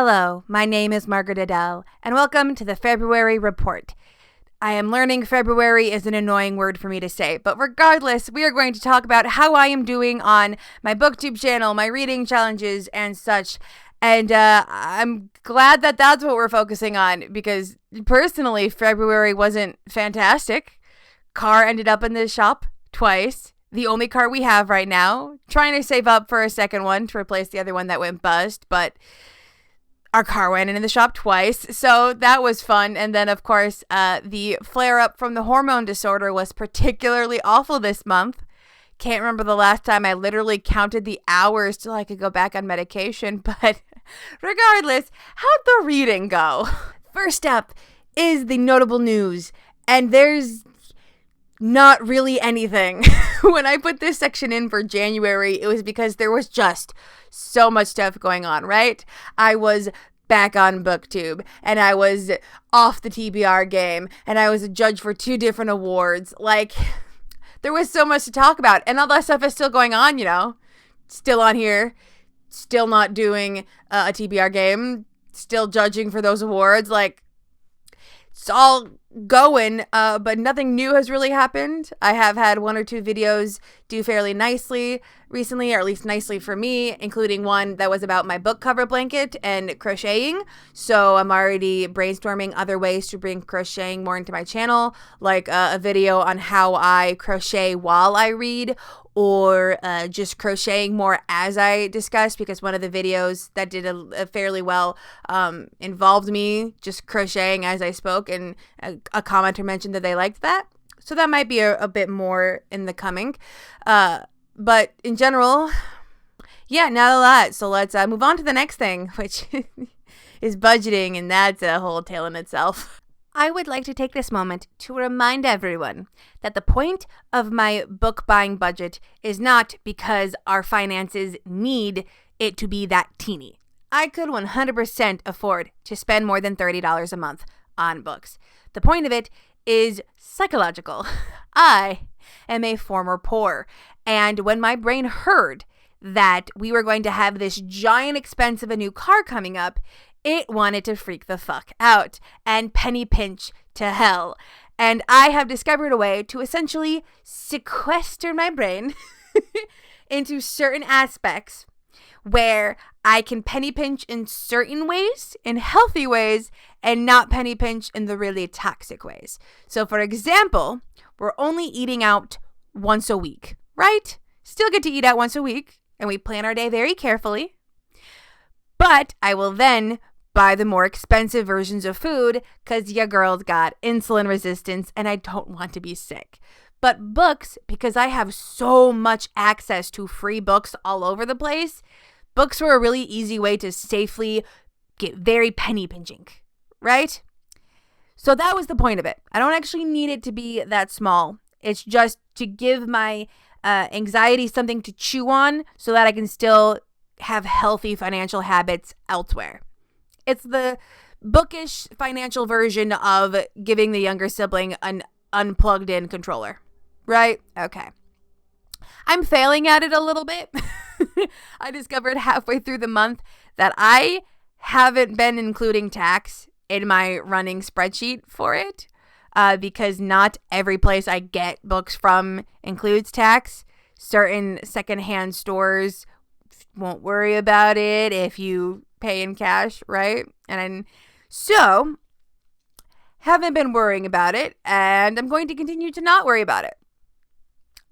Hello, my name is Margaret Adele, and welcome to the February Report. I am learning February is an annoying word for me to say, but regardless, we are going to talk about how I am doing on my BookTube channel, my reading challenges, and such. And I'm glad that that's what we're focusing on, because personally, February wasn't fantastic. Car ended up in the shop twice. The only car we have right now. Trying to save up for a second one to replace the other one that went bust, but our car went in the shop twice, so that was fun. And then, of course, the flare-up from the hormone disorder was particularly awful this month. Can't remember the last time I literally counted the hours till I could go back on medication, but regardless, how'd the reading go? First up is the notable news, and there's not really anything. When I put this section in for January, it was because there was just so much stuff going on, right? I was back on BookTube, and I was off the TBR game, and I was a judge for 2 different awards. Like, there was so much to talk about, and all that stuff is still going on, you know? Still on here, still not doing a TBR game, still judging for those awards. Like, it's all going, but nothing new has really happened. I have had 1 or 2 videos do fairly nicely recently, or at least nicely for me, including one that was about my book cover blanket and crocheting. So I'm already brainstorming other ways to bring crocheting more into my channel, like a video on how I crochet while I read, or just crocheting more as I discuss, because one of the videos that did a fairly well involved me just crocheting as I spoke, and a commenter mentioned that they liked that. So that might be a bit more in the coming. But in general, yeah, not a lot. So let's move on to the next thing, which is budgeting, and that's a whole tale in itself. I would like to take this moment to remind everyone that the point of my book buying budget is not because our finances need it to be that teeny. I could 100% afford to spend more than $30 a month on books. The point of it is psychological. I am a former poor, and when my brain heard that we were going to have this giant expense of a new car coming up, it wanted to freak the fuck out and penny pinch to hell. And I have discovered a way to essentially sequester my brain into certain aspects where I can penny pinch in certain ways, in healthy ways, and not penny pinch in the really toxic ways. So for example, we're only eating out once a week, right? Still get to eat out once a week, and we plan our day very carefully. But I will then buy the more expensive versions of food because your girl's got insulin resistance and I don't want to be sick. But books, because I have so much access to free books all over the place, books were a really easy way to safely get very penny pinching, right? So that was the point of it. I don't actually need it to be that small. It's just to give my anxiety something to chew on so that I can still have healthy financial habits elsewhere. It's the bookish financial version of giving the younger sibling an unplugged in controller, right? Okay. I'm failing at it a little bit. I discovered halfway through the month that I haven't been including tax in my running spreadsheet for it, because not every place I get books from includes tax. Certain secondhand stores won't worry about it if you pay in cash, right? And so haven't been worrying about it, and I'm going to continue to not worry about it.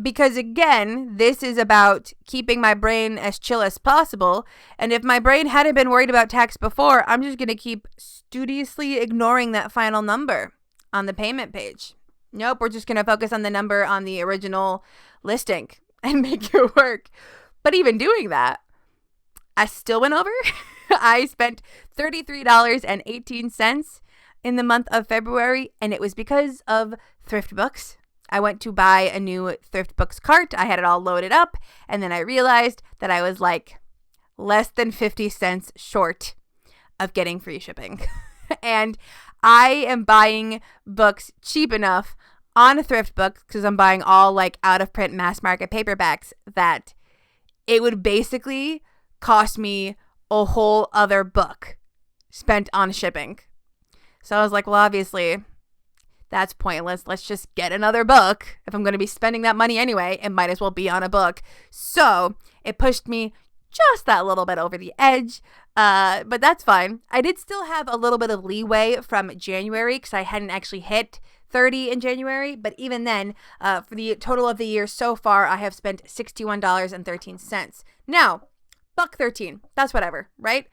Because again, this is about keeping my brain as chill as possible, and if my brain hadn't been worried about tax before, I'm just going to keep studiously ignoring that final number on the payment page. Nope, we're just going to focus on the number on the original listing and make it work. But even doing that, I still went over. I spent $33.18 in the month of February, and it was because of thrift books. I went to buy a new thrift books cart. I had it all loaded up, and then I realized that I was like less than 50 cents short of getting free shipping. And I am buying books cheap enough on a thrift book, because I'm buying all like out of print mass market paperbacks, that it would basically cost me a whole other book spent on shipping. So I was like, well, obviously that's pointless. Let's just get another book. If I'm going to be spending that money anyway, it might as well be on a book. So it pushed me just that little bit over the edge. But that's fine. I did still have a little bit of leeway from January because I hadn't actually hit 30 in January. But even then, for the total of the year so far, I have spent $61.13. Now, $1.13. That's whatever, right?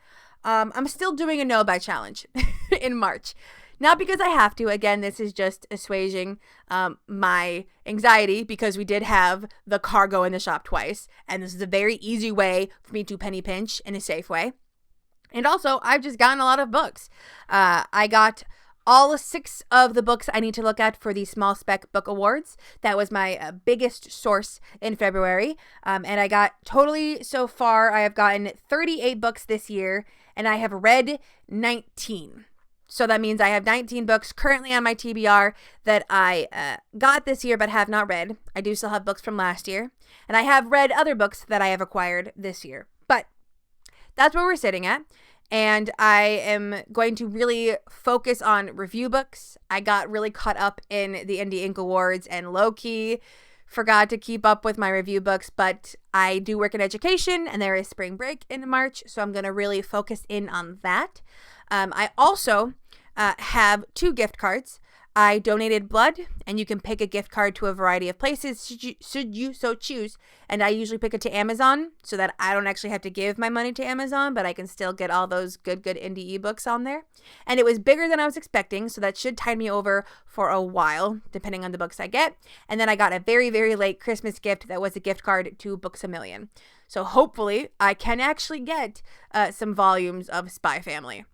I'm still doing a no buy challenge in March. Not because I have to. Again, this is just assuaging my anxiety because we did have the cargo in the shop twice. And this is a very easy way for me to penny pinch in a safe way. And also, I've just gotten a lot of books. I got all 6 of the books I need to look at for the Small Spec Book Awards. That was my biggest source in February. And I got totally, so far, I have gotten 38 books this year, and I have read 19. So that means I have 19 books currently on my TBR that I got this year but have not read. I do still have books from last year. And I have read other books that I have acquired this year. But that's where we're sitting at. And I am going to really focus on review books. I got really caught up in the Indie Ink Awards and low-key forgot to keep up with my review books, but I do work in education and there is spring break in March, so I'm going to really focus in on that. I also have 2 gift cards. I donated blood, and you can pick a gift card to a variety of places should you so choose. And I usually pick it to Amazon so that I don't actually have to give my money to Amazon, but I can still get all those good indie ebooks on there. And it was bigger than I was expecting, so that should tide me over for a while, depending on the books I get. And then I got a very, very late Christmas gift that was a gift card to Books A Million. So hopefully I can actually get some volumes of Spy Family.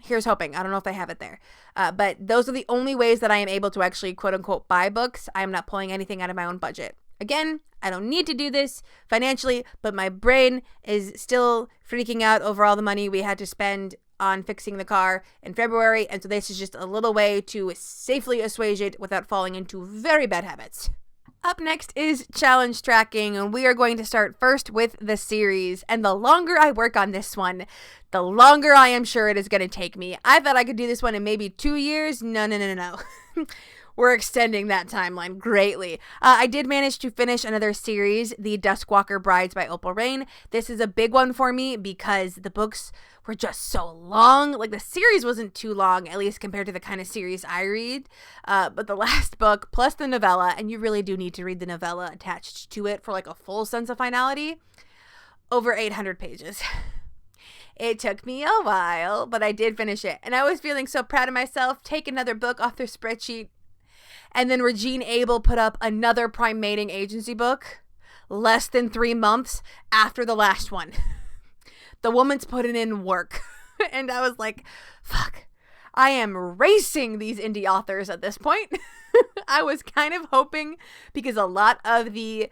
Here's hoping. I don't know if they have it there. But those are the only ways that I am able to actually, quote unquote, buy books. I am not pulling anything out of my own budget. Again, I don't need to do this financially, but my brain is still freaking out over all the money we had to spend on fixing the car in February. And so this is just a little way to safely assuage it without falling into very bad habits. Up next is challenge tracking, and we are going to start first with the series. And the longer I work on this one, the longer I am sure it is going to take me. I thought I could do this one in maybe 2 years. No. We're extending that timeline greatly. I did manage to finish another series, The Duskwalker Brides by Opal Rain. This is a big one for me because the books were just so long. Like, the series wasn't too long, at least compared to the kind of series I read. But the last book, plus the novella, and you really do need to read the novella attached to it for like a full sense of finality, over 800 pages. It took me a while, but I did finish it. And I was feeling so proud of myself. Take another book off their spreadsheet. And then Regine Abel put up another Prime Mating Agency book less than 3 months after the last one. The woman's putting in work. And I was like, fuck, I am racing these indie authors at this point. I was kind of hoping, because a lot of the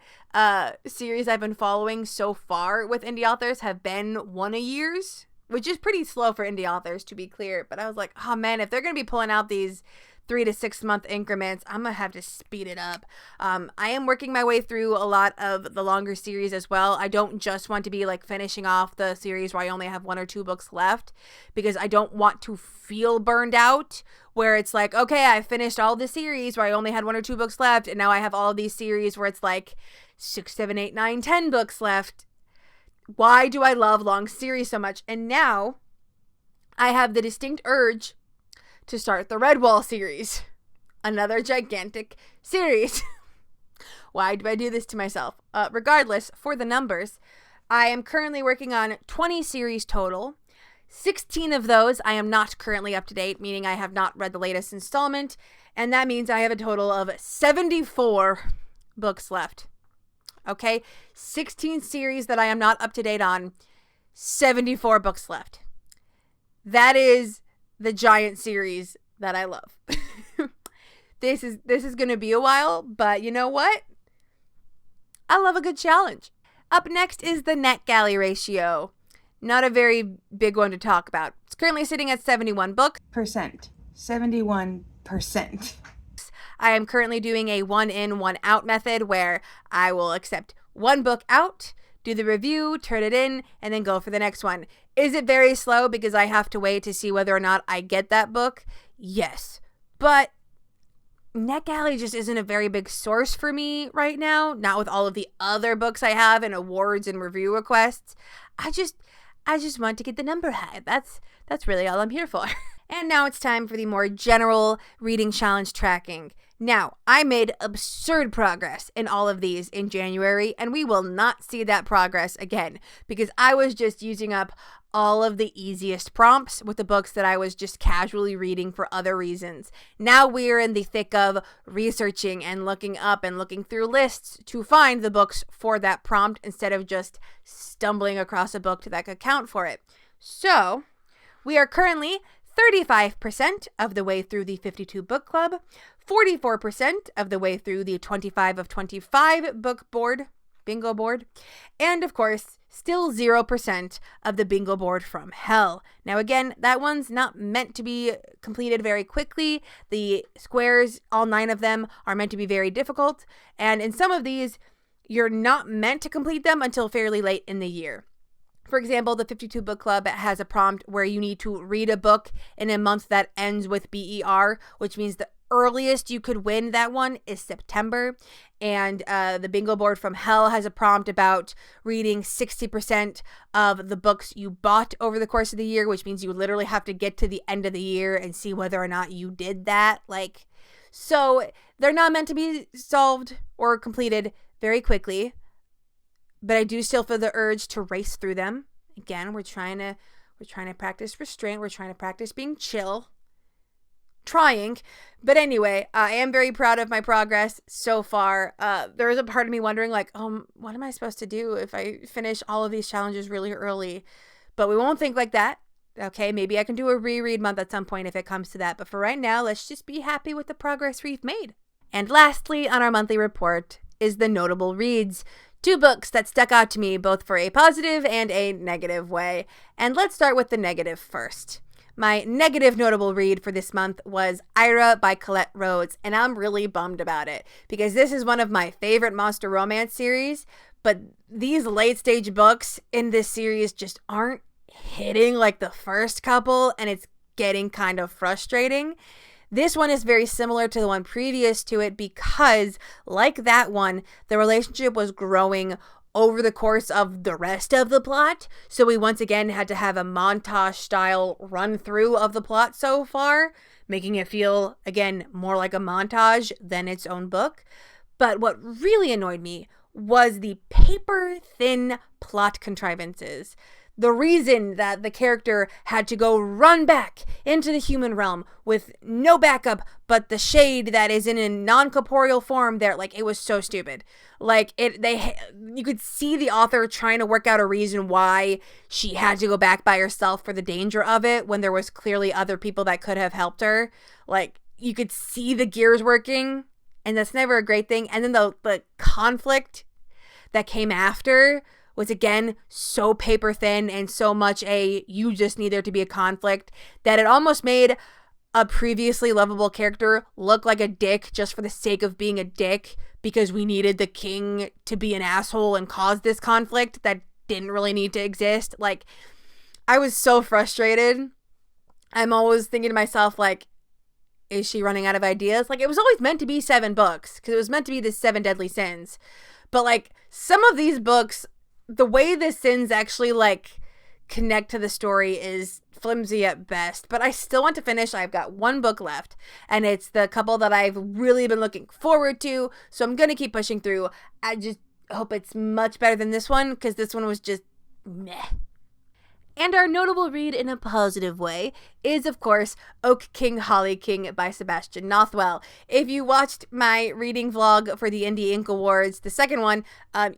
series I've been following so far with indie authors have been 1 a years, which is pretty slow for indie authors, to be clear. But I was like, oh man, if they're going to be pulling out these 3 to 6 month increments, I'm gonna have to speed it up. I am working my way through a lot of the longer series as well. I don't just want to be like finishing off the series where I only have 1 or 2 books left, because I don't want to feel burned out where it's like, okay, I finished all the series where I only had 1 or 2 books left, and now I have all these series where it's like 6, 7, 8, 9, 10 books left. Why do I love long series so much? And now I have the distinct urge to start the Redwall series. Another gigantic series. Why do I do this to myself? Regardless, for the numbers, I am currently working on 20 series total. 16 of those I am not currently up to date, meaning I have not read the latest installment, and that means I have a total of 74 books left. Okay? 16 series that I am not up to date on, 74 books left. That is the giant series that I love. This is going to be a while, but you know what? I love a good challenge. Up next is the NetGalley ratio. Not a very big one to talk about. It's currently sitting at 71 books. 71%. I am currently doing a 1 in, 1 out method where I will accept 1 book out, do the review, turn it in, and then go for the next one. Is it very slow because I have to wait to see whether or not I get that book? Yes. But NetGalley just isn't a very big source for me right now, not with all of the other books I have and awards and review requests. I just want to get the number high. That's really all I'm here for. And now it's time for the more general reading challenge tracking. Now, I made absurd progress in all of these in January, and we will not see that progress again because I was just using up all of the easiest prompts with the books that I was just casually reading for other reasons. Now we're in the thick of researching and looking up and looking through lists to find the books for that prompt instead of just stumbling across a book that could count for it. So, we are currently 35% of the way through the 52 book club, 44% of the way through the 25 of 25 book board, bingo board, and of course, still 0% of the bingo board from hell. Now again, that one's not meant to be completed very quickly. The squares, all 9 of them, are meant to be very difficult, and in some of these, you're not meant to complete them until fairly late in the year. For example, the 52 Book Club has a prompt where you need to read a book in a month that ends with BER, which means the earliest you could win that one is September. And the bingo board from hell has a prompt about reading 60% of the books you bought over the course of the year, which means you literally have to get to the end of the year and see whether or not you did that. So they're not meant to be solved or completed very quickly. But I do still feel the urge to race through them. Again, we're trying to practice restraint. We're trying to practice being chill. Trying. But anyway, I am very proud of my progress so far. There is a part of me wondering what am I supposed to do if I finish all of these challenges really early? But we won't think like that. Okay, maybe I can do a reread month at some point if it comes to that. But for right now, let's just be happy with the progress we've made. And lastly, on our monthly report is the notable reads. 2 books that stuck out to me both for a positive and a negative way. And let's start with the negative first. My negative notable read for this month was Ira by Colette Rhodes, and I'm really bummed about it because this is one of my favorite monster romance series, but these late stage books in this series just aren't hitting like the first couple, and it's getting kind of frustrating. This one is very similar to the one previous to it because, like that one, the relationship was growing over the course of the rest of the plot. So we once again had to have a montage-style run-through of the plot so far, making it feel, again, more like a montage than its own book. But what really annoyed me was the paper-thin plot contrivances. The reason that the character had to go run back into the human realm with no backup but the shade that is in a non-corporeal form there, it was so stupid. You could see the author trying to work out a reason why she had to go back by herself for the danger of it when there was clearly other people that could have helped her. You could see the gears working, and that's never a great thing. And then the conflict that came after was again so paper thin and so much you just need there to be a conflict that it almost made a previously lovable character look like a dick just for the sake of being a dick because we needed the king to be an asshole and cause this conflict that didn't really need to exist. I was so frustrated. I'm always thinking to myself, is she running out of ideas? It was always meant to be 7 books because it was meant to be the 7 deadly sins. But some of these books, the way the sins actually connect to the story is flimsy at best, but I still want to finish. I've got 1 book left, and it's the couple that I've really been looking forward to, so I'm gonna keep pushing through. I just hope it's much better than this one, because this one was just meh. And our notable read in a positive way is, of course, Oak King, Holly King by Sebastian Nothwell. If you watched my reading vlog for the Indie Ink Awards, the second one,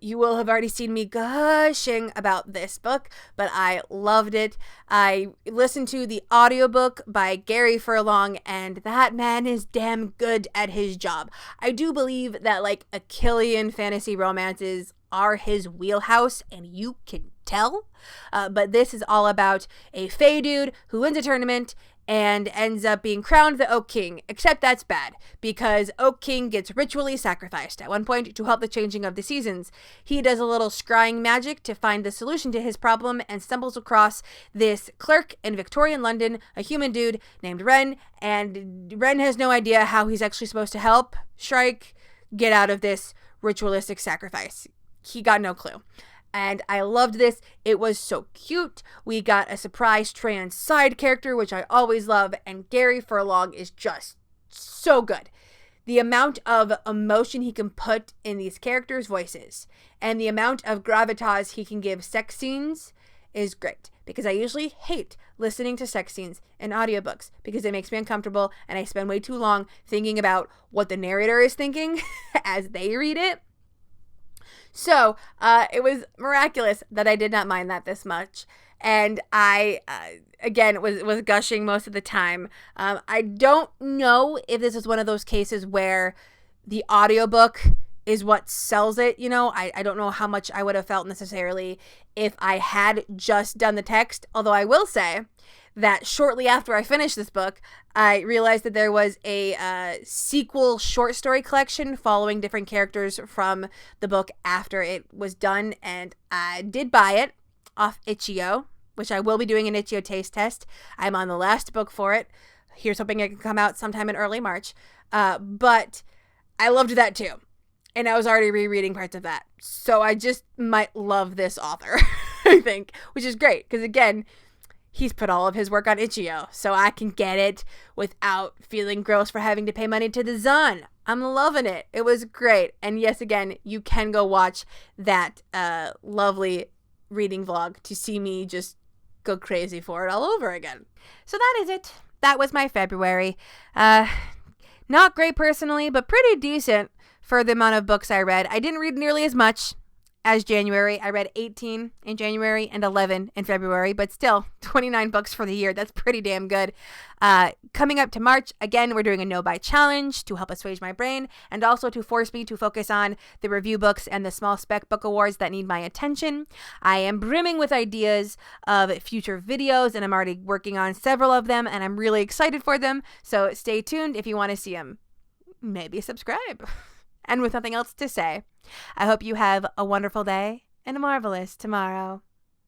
you will have already seen me gushing about this book, but I loved it. I listened to the audiobook by Gary Furlong, and that man is damn good at his job. I do believe that, Achillean fantasy romances are his wheelhouse, and you can tell. But this is all about a fae dude who wins a tournament and ends up being crowned the Oak King, except that's bad because Oak King gets ritually sacrificed at one point to help the changing of the seasons. He does a little scrying magic to find the solution to his problem and stumbles across this clerk in Victorian London, a human dude named Ren, and Ren has no idea how he's actually supposed to help Shrike get out of this ritualistic sacrifice. He got no clue. And I loved this. It was so cute. We got a surprise trans side character, which I always love. And Gary Furlong is just so good. The amount of emotion he can put in these characters' voices and the amount of gravitas he can give sex scenes is great. Because I usually hate listening to sex scenes in audiobooks because it makes me uncomfortable and I spend way too long thinking about what the narrator is thinking as they read it. So it was miraculous that I did not mind that this much. And I, again, was gushing most of the time. I don't know if this is one of those cases where the audiobook is what sells it. You know, I don't know how much I would have felt necessarily if I had just done the text. Although I will say that shortly after I finished this book, I realized that there was a sequel short story collection following different characters from the book after it was done, and I did buy it off Itch.io, which I will be doing an Itch.io taste test. I'm on the last book for it. Here's hoping it can come out sometime in early March. But I loved that too. And I was already rereading parts of that. So I just might love this author, I think, which is great because, again, he's put all of his work on Itch.io, so I can get it without feeling gross for having to pay money to the Zun. I'm loving it. It was great. And yes, again, you can go watch that lovely reading vlog to see me just go crazy for it all over again. So that is it. That was my February. Not great personally, but pretty decent for the amount of books I read. I didn't read nearly as much as January. I read 18 in January and 11 in February, but still 29 books for the year. That's pretty damn good. Coming up to March, again, we're doing a no-buy challenge to help assuage my brain and also to force me to focus on the review books and the small spec book awards that need my attention. I am brimming with ideas of future videos and I'm already working on several of them and I'm really excited for them. So stay tuned if you want to see them. Maybe subscribe. And with nothing else to say, I hope you have a wonderful day and a marvelous tomorrow.